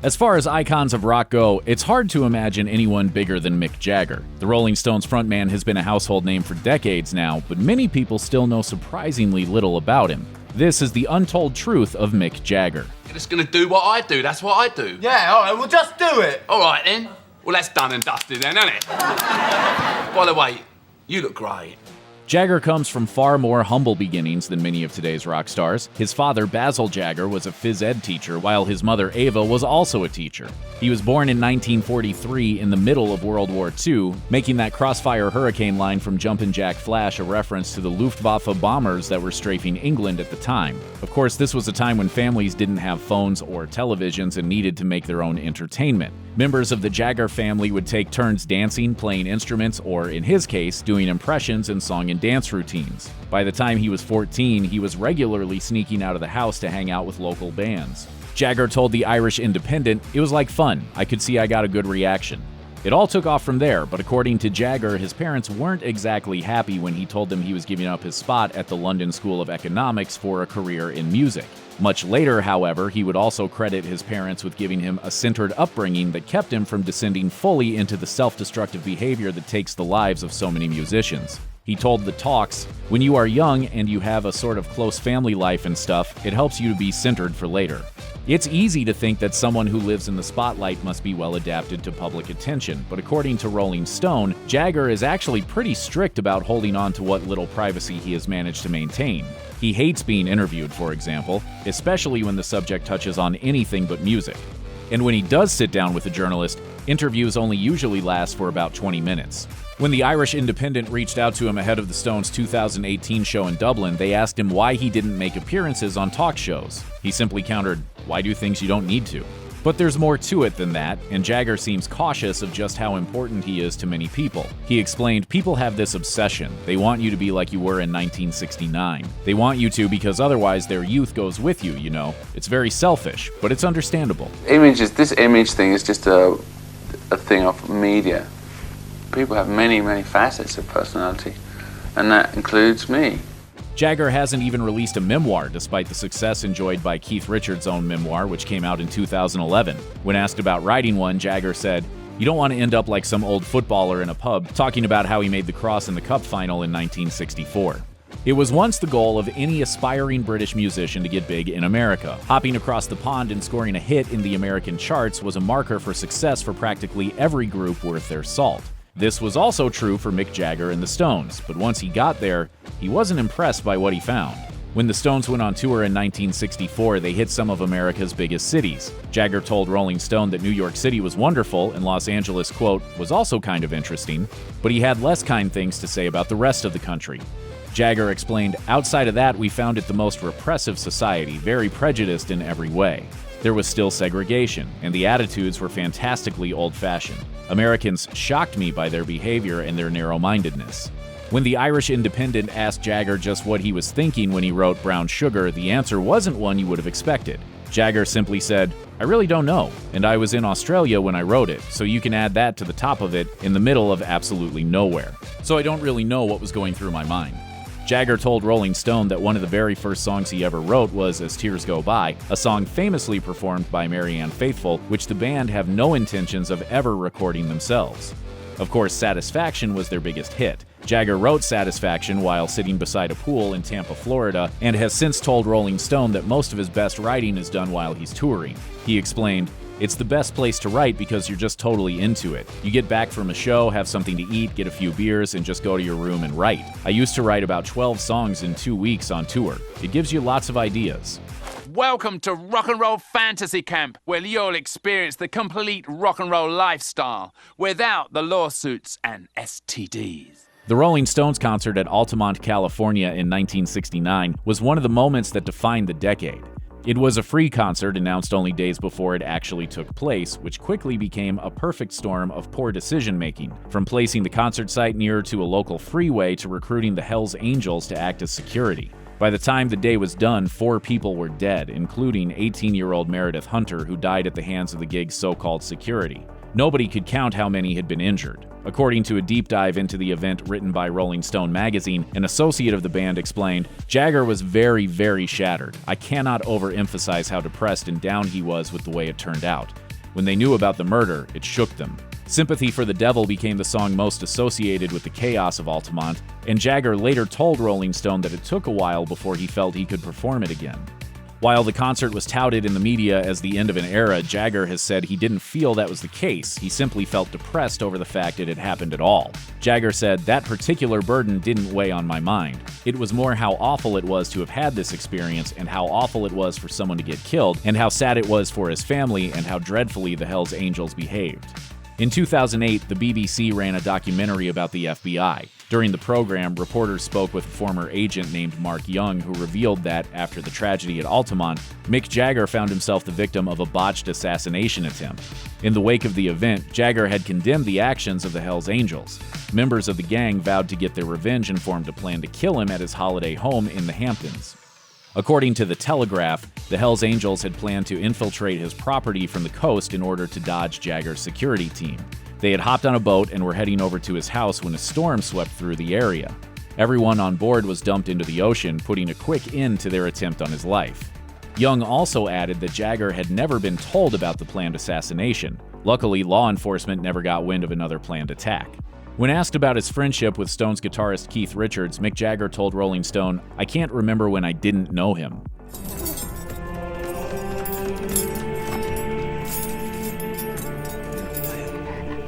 As far as icons of rock go, it's hard to imagine anyone bigger than Mick Jagger. The Rolling Stones frontman has been a household name for decades now, but many people still know surprisingly little about him. This is the untold truth of Mick Jagger. You're just gonna do what I do, that's what I do. Yeah, all right, well, just do it. All right, then. Well, that's done and dusted then, isn't it? By the way, you look great. Jagger comes from far more humble beginnings than many of today's rock stars. His father, Basil Jagger, was a phys ed teacher, while his mother, Ava, was also a teacher. He was born in 1943 in the middle of World War II, making that Crossfire hurricane line from Jumpin' Jack Flash a reference to the Luftwaffe bombers that were strafing England at the time. Of course, this was a time when families didn't have phones or televisions and needed to make their own entertainment. Members of the Jagger family would take turns dancing, playing instruments, or, in his case, doing impressions and song and dance routines. By the time he was 14, he was regularly sneaking out of the house to hang out with local bands. Jagger told the Irish Independent, "It was like fun. I could see I got a good reaction." It all took off from there, but according to Jagger, his parents weren't exactly happy when he told them he was giving up his spot at the London School of Economics for a career in music. Much later, however, he would also credit his parents with giving him a centered upbringing that kept him from descending fully into the self-destructive behavior that takes the lives of so many musicians. He told The Talks, "When you are young and you have a sort of close family life and stuff, it helps you to be centered for later." It's easy to think that someone who lives in the spotlight must be well adapted to public attention, but according to Rolling Stone, Jagger is actually pretty strict about holding on to what little privacy he has managed to maintain. He hates being interviewed, for example, especially when the subject touches on anything but music. And when he does sit down with a journalist, interviews only usually last for about 20 minutes. When the Irish Independent reached out to him ahead of the Stones' 2018 show in Dublin, they asked him why he didn't make appearances on talk shows. He simply countered, "Why do things you don't need to?" But there's more to it than that, and Jagger seems cautious of just how important he is to many people. He explained, "People have this obsession. They want you to be like you were in 1969. They want you to because otherwise their youth goes with you, you know. It's very selfish, but it's understandable." This image thing is just a thing of media. People have many, many facets of personality, and that includes me. Jagger hasn't even released a memoir, despite the success enjoyed by Keith Richards' own memoir, which came out in 2011. When asked about writing one, Jagger said, "You don't want to end up like some old footballer in a pub talking about how he made the cross in the cup final in 1964. It was once the goal of any aspiring British musician to get big in America. Hopping across the pond and scoring a hit in the American charts was a marker for success for practically every group worth their salt. This was also true for Mick Jagger and the Stones, but once he got there, he wasn't impressed by what he found. When the Stones went on tour in 1964, they hit some of America's biggest cities. Jagger told Rolling Stone that New York City was wonderful and Los Angeles, quote, "was also kind of interesting," but he had less kind things to say about the rest of the country. Jagger explained, "Outside of that, we found it the most repressive society, very prejudiced in every way. There was still segregation, and the attitudes were fantastically old-fashioned. Americans shocked me by their behavior and their narrow-mindedness." When the Irish Independent asked Jagger just what he was thinking when he wrote Brown Sugar, the answer wasn't one you would have expected. Jagger simply said, "I really don't know, and I was in Australia when I wrote it, so you can add that to the top of it in the middle of absolutely nowhere. So I don't really know what was going through my mind." Jagger told Rolling Stone that one of the very first songs he ever wrote was As Tears Go By, a song famously performed by Marianne Faithfull, which the band have no intentions of ever recording themselves. Of course, Satisfaction was their biggest hit. Jagger wrote Satisfaction while sitting beside a pool in Tampa, Florida, and has since told Rolling Stone that most of his best writing is done while he's touring. He explained, "It's the best place to write because you're just totally into it. You get back from a show, have something to eat, get a few beers, and just go to your room and write. I used to write about 12 songs in 2 weeks on tour. It gives you lots of ideas." Welcome to Rock and Roll Fantasy Camp, where you'll experience the complete rock and roll lifestyle without the lawsuits and STDs. The Rolling Stones concert at Altamont, California in 1969 was one of the moments that defined the decade. It was a free concert announced only days before it actually took place, which quickly became a perfect storm of poor decision-making, from placing the concert site nearer to a local freeway to recruiting the Hells Angels to act as security. By the time the day was done, 4 people were dead, including 18-year-old Meredith Hunter, who died at the hands of the gig's so-called security. Nobody could count how many had been injured. According to a deep dive into the event written by Rolling Stone magazine, an associate of the band explained, "Jagger was very, very shattered. I cannot overemphasize how depressed and down he was with the way it turned out. When they knew about the murder, it shook them. Sympathy for the Devil became the song most associated with the chaos of Altamont, and Jagger later told Rolling Stone that it took a while before he felt he could perform it again. While the concert was touted in the media as the end of an era, Jagger has said he didn't feel that was the case. He simply felt depressed over the fact it had happened at all. Jagger said, "That particular burden didn't weigh on my mind. It was more how awful it was to have had this experience, and how awful it was for someone to get killed, and how sad it was for his family, and how dreadfully the Hells Angels behaved." In 2008, the BBC ran a documentary about the FBI. During the program, reporters spoke with a former agent named Mark Young, who revealed that, after the tragedy at Altamont, Mick Jagger found himself the victim of a botched assassination attempt. In the wake of the event, Jagger had condemned the actions of the Hells Angels. Members of the gang vowed to get their revenge and formed a plan to kill him at his holiday home in the Hamptons. According to The Telegraph, the Hells Angels had planned to infiltrate his property from the coast in order to dodge Jagger's security team. They had hopped on a boat and were heading over to his house when a storm swept through the area. Everyone on board was dumped into the ocean, putting a quick end to their attempt on his life. Young also added that Jagger had never been told about the planned assassination. Luckily, law enforcement never got wind of another planned attack. When asked about his friendship with Stones guitarist Keith Richards, Mick Jagger told Rolling Stone, "I can't remember when I didn't know him."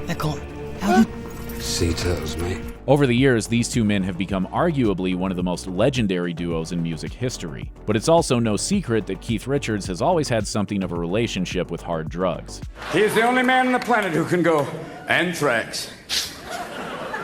They're gone. How did... Sea turtles, mate. Over the years, these two men have become arguably one of the most legendary duos in music history. But it's also no secret that Keith Richards has always had something of a relationship with hard drugs. He's the only man on the planet who can go anthrax.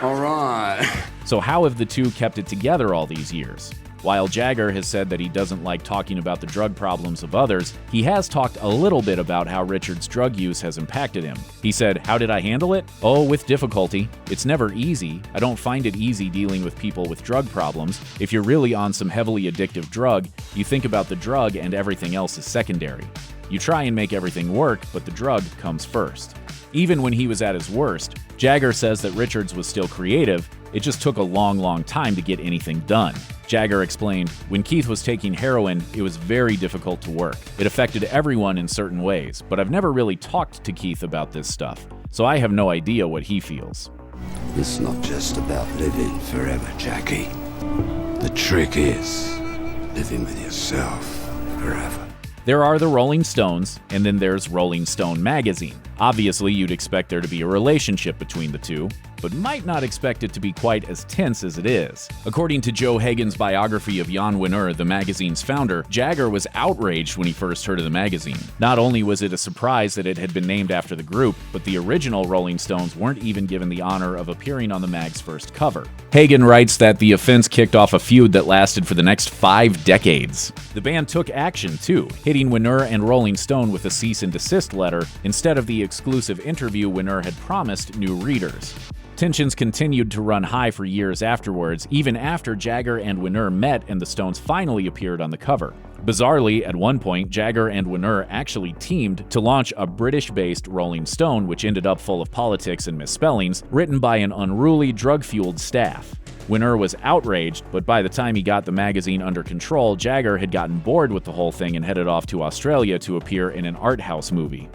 All right. So how have the two kept it together all these years? While Jagger has said that he doesn't like talking about the drug problems of others, he has talked a little bit about how Richards' drug use has impacted him. He said, "How did I handle it? Oh, with difficulty. It's never easy. I don't find it easy dealing with people with drug problems. If you're really on some heavily addictive drug, you think about the drug and everything else is secondary. You try and make everything work, but the drug comes first." Even when he was at his worst, Jagger says that Richards was still creative, it just took a long time to get anything done. Jagger explained, "When Keith was taking heroin, it was very difficult to work. It affected everyone in certain ways, but I've never really talked to Keith about this stuff, so I have no idea what he feels." It's not just about living forever, Jackie. The trick is living with yourself forever. There are the Rolling Stones, and then there's Rolling Stone magazine. Obviously, you'd expect there to be a relationship between the two, but might not expect it to be quite as tense as it is. According to Joe Hagan's biography of Jan Wenner, the magazine's founder, Jagger was outraged when he first heard of the magazine. Not only was it a surprise that it had been named after the group, but the original Rolling Stones weren't even given the honor of appearing on the mag's first cover. Hagan writes that the offense kicked off a feud that lasted for the next 5 decades. The band took action, too, hitting Wenner and Rolling Stone with a cease and desist letter instead of the exclusive interview Wenner had promised new readers. Tensions continued to run high for years afterwards, even after Jagger and Wenner met and the Stones finally appeared on the cover. Bizarrely, at one point, Jagger and Wenner actually teamed to launch a British-based Rolling Stone, which ended up full of politics and misspellings, written by an unruly, drug-fueled staff. Wenner was outraged, but by the time he got the magazine under control, Jagger had gotten bored with the whole thing and headed off to Australia to appear in an art house movie.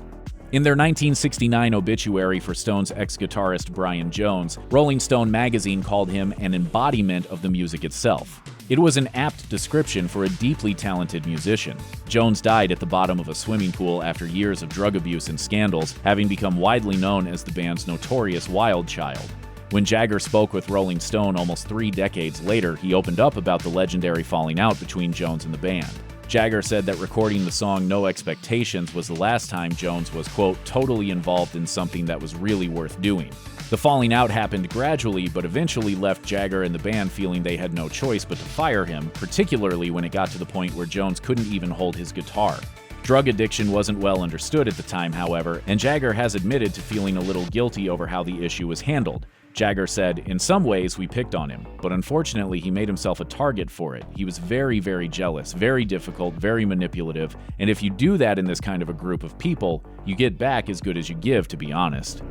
In their 1969 obituary for Stones ex-guitarist Brian Jones, Rolling Stone magazine called him an embodiment of the music itself. It was an apt description for a deeply talented musician. Jones died at the bottom of a swimming pool after years of drug abuse and scandals, having become widely known as the band's notorious wild child. When Jagger spoke with Rolling Stone almost 3 decades later, he opened up about the legendary falling out between Jones and the band. Jagger said that recording the song No Expectations was the last time Jones was, quote, totally involved in something that was really worth doing. The falling out happened gradually, but eventually left Jagger and the band feeling they had no choice but to fire him, particularly when it got to the point where Jones couldn't even hold his guitar. Drug addiction wasn't well understood at the time, however, and Jagger has admitted to feeling a little guilty over how the issue was handled. Jagger said, "In some ways, we picked on him, but unfortunately, he made himself a target for it. He was very jealous, very difficult, very manipulative, and if you do that in this kind of a group of people, you get back as good as you give, to be honest."